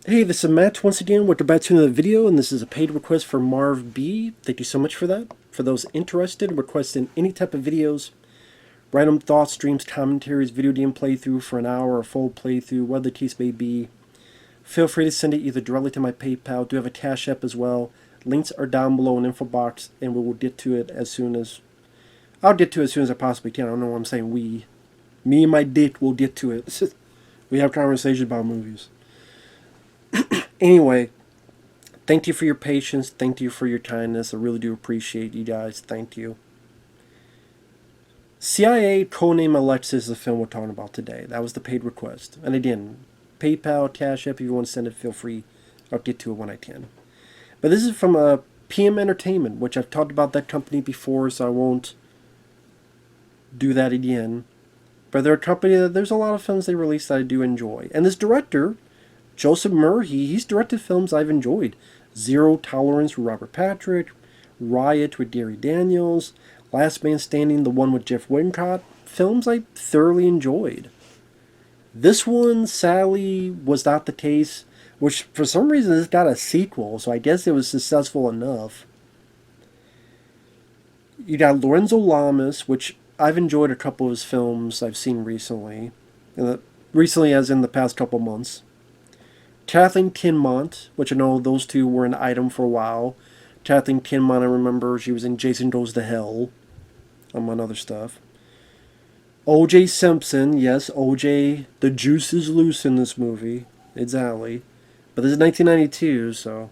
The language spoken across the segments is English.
Hey, this is Matt once again. Welcome back to another video, and this is a paid request for Marv B. Thank you so much for that. For those interested, requesting any type of videos, random thoughts, streams, commentaries, video game playthrough for an hour, or full playthrough, whatever the case may be, feel free to send it either directly to my PayPal. I do have a CashApp as well. Links are down below in the info box, and we will get to it as soon as I'll get to it as soon as I possibly can. I don't know why I'm saying we. Me and my dick will get to it. We have conversations about movies. Anyway, thank you for your patience. Thank you for your kindness. I really do appreciate you guys. Thank you. CIA Codename Alexis is the film we're talking about today. That was the paid request. And again, PayPal, Cash App, if you want to send it, feel free. I'll get to it when I can. But this is from PM Entertainment, which I've talked about that company before, so I won't do that again. But they're a company that there's a lot of films they release that I do enjoy. And this director, Joseph Merhi, he's directed films I've enjoyed. Zero Tolerance with Robert Patrick, Riot with Gary Daniels, Last Man Standing, the one with Jeff Wincott. Films I thoroughly enjoyed. This one, sadly, was not the case, which for some reason this got a sequel, so I guess it was successful enough. You got Lorenzo Lamas, which I've enjoyed a couple of his films I've seen recently. Recently as in the past couple months. Kathleen Kinmont, which I know those two were an item for a while. Kathleen Kinmont, I remember she was in Jason Goes to Hell, among other stuff. O.J. Simpson, yes, O.J. The juice is loose in this movie. Exactly. But this is 1992, so.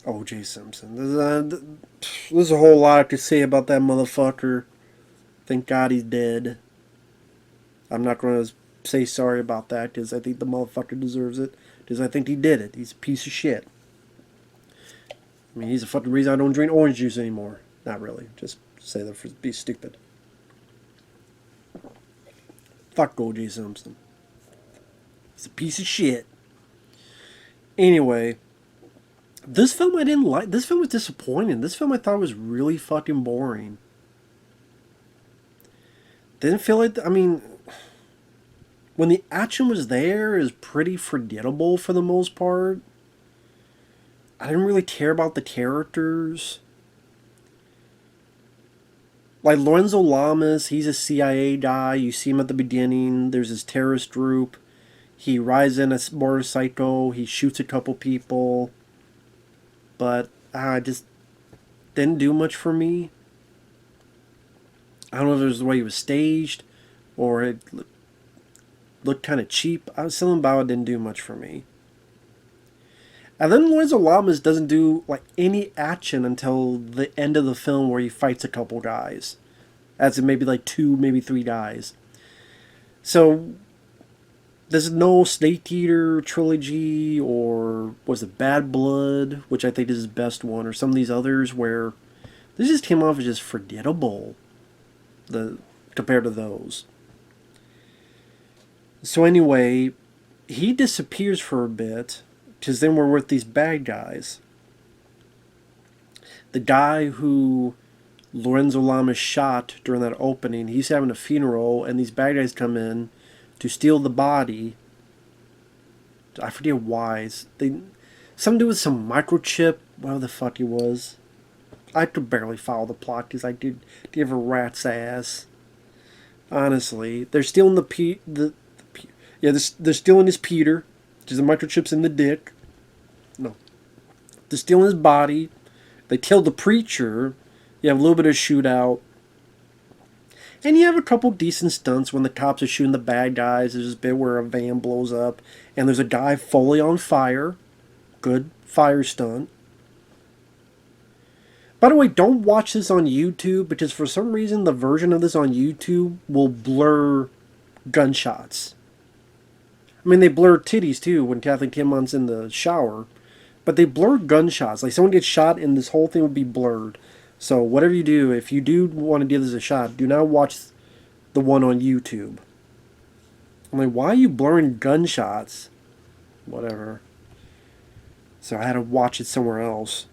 O.J. Simpson. There's a whole lot to say about that motherfucker. Thank God he's dead. I'm not going to say sorry about that because I think the motherfucker deserves it. Because I think he did it. He's a piece of shit. I mean, he's the fucking reason I don't drink orange juice anymore. Not really. Just say that for be stupid. Fuck O.J. Simpson. He's a piece of shit. Anyway. This film I didn't like. This film was disappointing. This film I thought was really fucking boring. Didn't feel like, I mean, when the action was there, it was pretty forgettable for the most part. I didn't really care about the characters. Like Lorenzo Lamas, he's a CIA guy. You see him at the beginning. There's his terrorist group. He rides in a motorcycle. He shoots a couple people. But I just didn't do much for me. I don't know if it was the way it was staged or it looked kind of cheap. Something about it didn't do much for me. And then Lorenzo Lamas doesn't do like any action until the end of the film where he fights a couple guys. As in maybe like 2, maybe 3 guys. So there's no Snake Eater trilogy, or was it Bad Blood, which I think is his best one, or some of these others where this just came off as just forgettable compared to those. So anyway, he disappears for a bit, because then we're with these bad guys. The guy who Lorenzo Lamas shot during that opening, he's having a funeral, and these bad guys come in to steal the body. I forget why. Something to do with some microchip. Whatever the fuck it was. I could barely follow the plot because I did give a rat's ass. Honestly, they're stealing they're stealing his Peter, which is the microchips in the dick. No, they're stealing his body. They kill the preacher. You have a little bit of shootout. And you have a couple decent stunts when the cops are shooting the bad guys. There's this bit where a van blows up, and there's a guy fully on fire. Good fire stunt. By the way, don't watch this on YouTube, because for some reason the version of this on YouTube will blur gunshots. I mean, they blur titties too when Kathleen Kinmont's in the shower. But they blur gunshots. Like, someone gets shot and this whole thing would be blurred. So whatever you do, if you do want to give this a shot, do not watch the one on YouTube. I'm like, why are you blurring gunshots? Whatever. So I had to watch it somewhere else.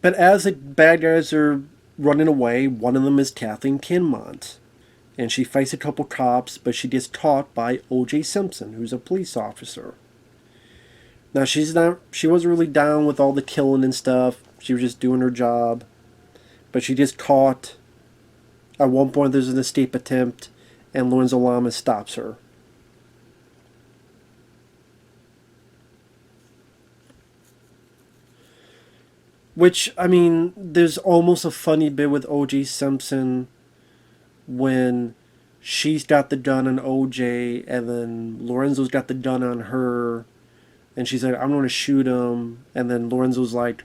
But as the bad guys are running away, one of them is Kathleen Kinmont. And she fights a couple cops, but she gets caught by O.J. Simpson, who's a police officer. Now she wasn't really down with all the killing and stuff. She was just doing her job. But she gets caught. At one point there's an escape attempt, and Lorenzo Lamas stops her. Which, I mean, there's almost a funny bit with O.J. Simpson when she's got the gun on OJ and then Lorenzo's got the gun on her and she's like, I'm going to shoot him. And then Lorenzo's like,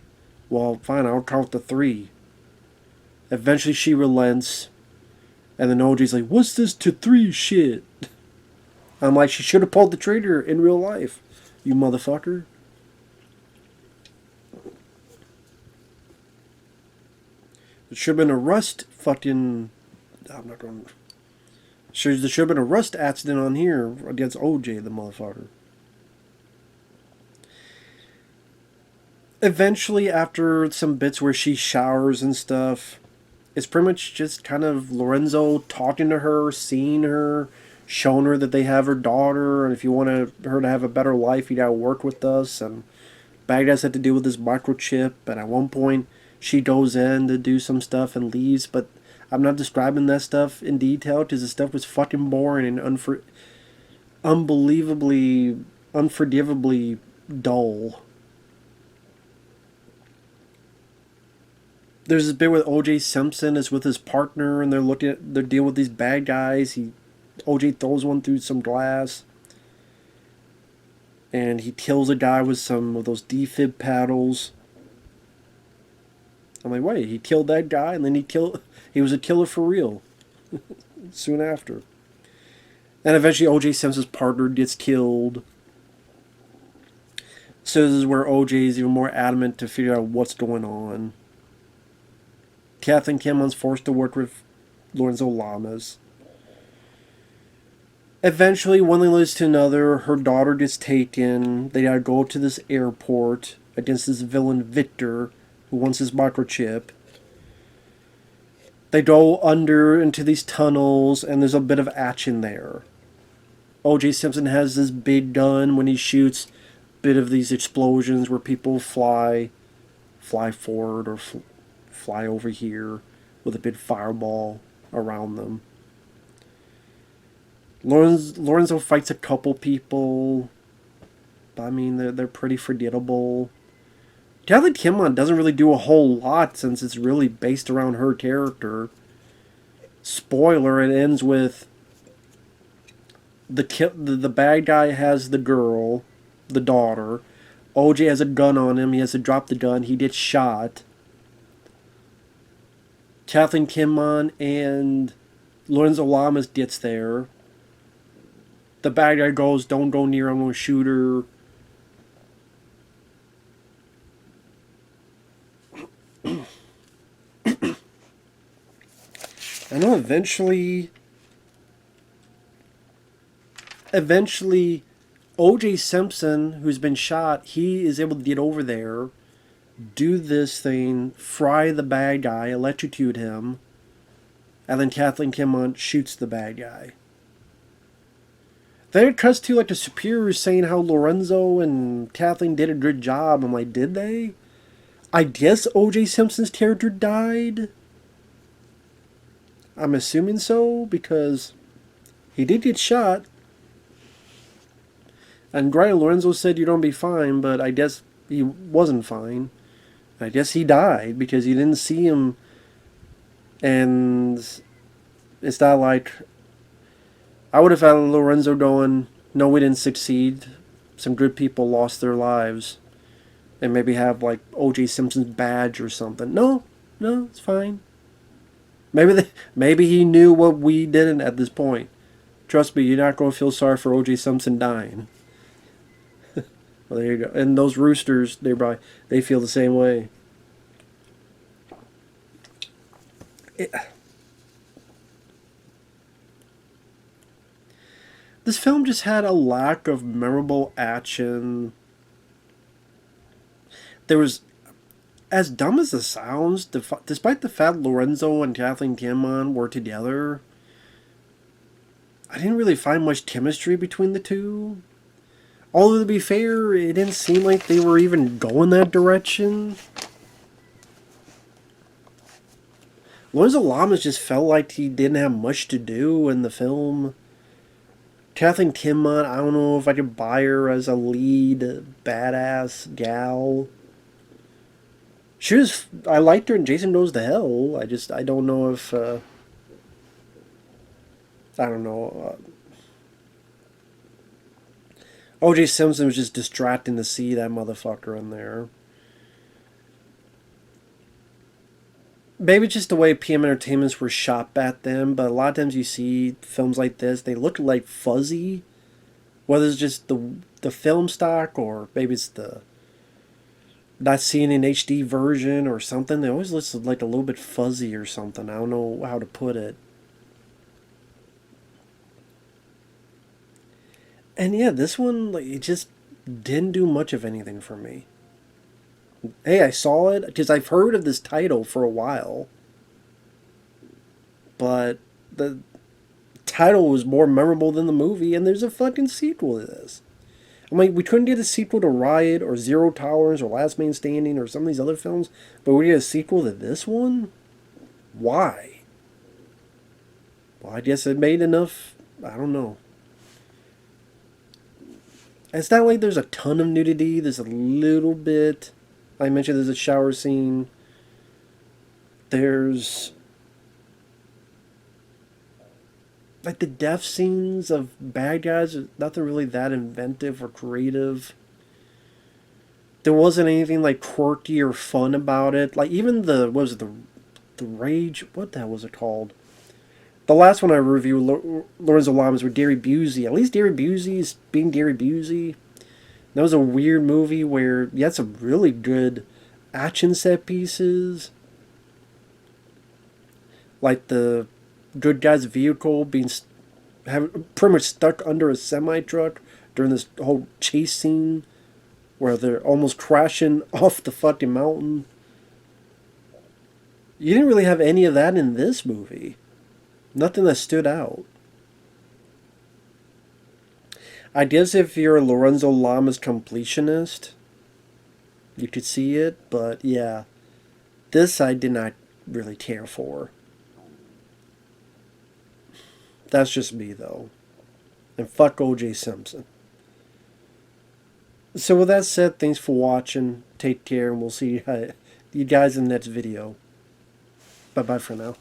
well, fine, I'll count to three. Eventually she relents. And then OJ's like, what's this to three shit? I'm like, she should have pulled the trigger in real life, you motherfucker. There should have been a rust fucking... I'm not going to... There should have been a rust accident on here against OJ, the motherfucker. Eventually, after some bits where she showers and stuff, it's pretty much just kind of Lorenzo talking to her, seeing her, showing her that they have her daughter, and if you want her to have a better life, you gotta work with us. And Baghdad's had to deal with this microchip, and at one point, she goes in to do some stuff and leaves, but I'm not describing that stuff in detail because the stuff was fucking boring and unbelievably, unforgivably dull. There's this bit where O.J. Simpson is with his partner and they're dealing with these bad guys. O.J. throws one through some glass, and he kills a guy with some of those defib paddles. I'm like, wait, he killed that guy, and then he was a killer for real soon after. And eventually O.J. Simpson's partner gets killed. So this is where O.J. is even more adamant to figure out what's going on. Kathleen Kinmont's forced to work with Lorenzo Lamas. Eventually, one thing leads to another. Her daughter gets taken. They gotta go to this airport against this villain Victor, who wants his microchip. They go under into these tunnels, and there's a bit of action there. O.J. Simpson has this big gun when he shoots. Bit of these explosions where people fly forward or fly over here with a big fireball around them. Lorenzo fights a couple people, but I mean they're pretty forgettable. Kathleen Kinmont doesn't really do a whole lot since it's really based around her character. Spoiler, it ends with the bad guy has the girl, the daughter. OJ has a gun on him. He has to drop the gun. He gets shot. Kathleen Kinmont and Lorenzo Lamas gets there. The bad guy goes, don't go near her, I'm going to shoot her. I know eventually O.J. Simpson, who's been shot, he is able to get over there, do this thing, fry the bad guy, electrocute him, and then Kathleen Kinmont shoots the bad guy. Then it cuts to like the superiors saying how Lorenzo and Kathleen did a good job. I'm like, did they? I guess O.J. Simpson's character died. I'm assuming so, because he did get shot. And granted, Lorenzo said you're going to be fine, but I guess he wasn't fine. I guess he died because you didn't see him. And it's not like... I would have had Lorenzo going, no, we didn't succeed. Some good people lost their lives. And maybe have like O.J. Simpson's badge or something. No, it's fine. Maybe he knew what we didn't at this point. Trust me, you're not going to feel sorry for O.J. Simpson dying. Well, there you go. And those roosters, they feel the same way. This film just had a lack of memorable action. There was as dumb as it sounds, despite the fact Lorenzo and Kathleen Kinmont were together, I didn't really find much chemistry between the two. Although, to be fair, it didn't seem like they were even going that direction. Lorenzo Lamas just felt like he didn't have much to do in the film. Kathleen Kinmont, I don't know if I could buy her as a lead badass gal. She was, I liked her in Jason Goes to Hell. I don't know if, I don't know. O.J. Simpson was just distracting to see that motherfucker in there. Maybe just the way PM Entertainments were shot back then, but a lot of times you see films like this, they look like fuzzy. Whether it's just the film stock or maybe it's the not seeing an HD version or something. They always look like a little bit fuzzy or something. I don't know how to put it. And yeah, this one, like, it just didn't do much of anything for me. Hey, I saw it because I've heard of this title for a while, but the title was more memorable than the movie, and there's a fucking sequel to this. I'm like, we couldn't get a sequel to Riot or Zero Tolerance or Last Man Standing or some of these other films, but we get a sequel to this one? Why? Well, I guess it made enough. I don't know. It's not like there's a ton of nudity. There's a little bit. I mentioned there's a shower scene. There's like the death scenes of bad guys. Nothing really that inventive or creative. There wasn't anything like quirky or fun about it. Like even what was it, the Rage? What the hell was it called? The last one I reviewed, Lorenzo Lamas, with Gary Busey. At least Gary Busey's being Gary Busey. That was a weird movie where you had some really good action set pieces. Like the good guy's vehicle being pretty much stuck under a semi-truck during this whole chase scene where they're almost crashing off the fucking mountain. You didn't really have any of that in this movie. Nothing that stood out. I guess if you're a Lorenzo Lamas completionist, you could see it, but yeah. This I did not really care for. That's just me, though. And fuck O.J. Simpson. So with that said, thanks for watching. Take care, and we'll see you guys in the next video. Bye-bye for now.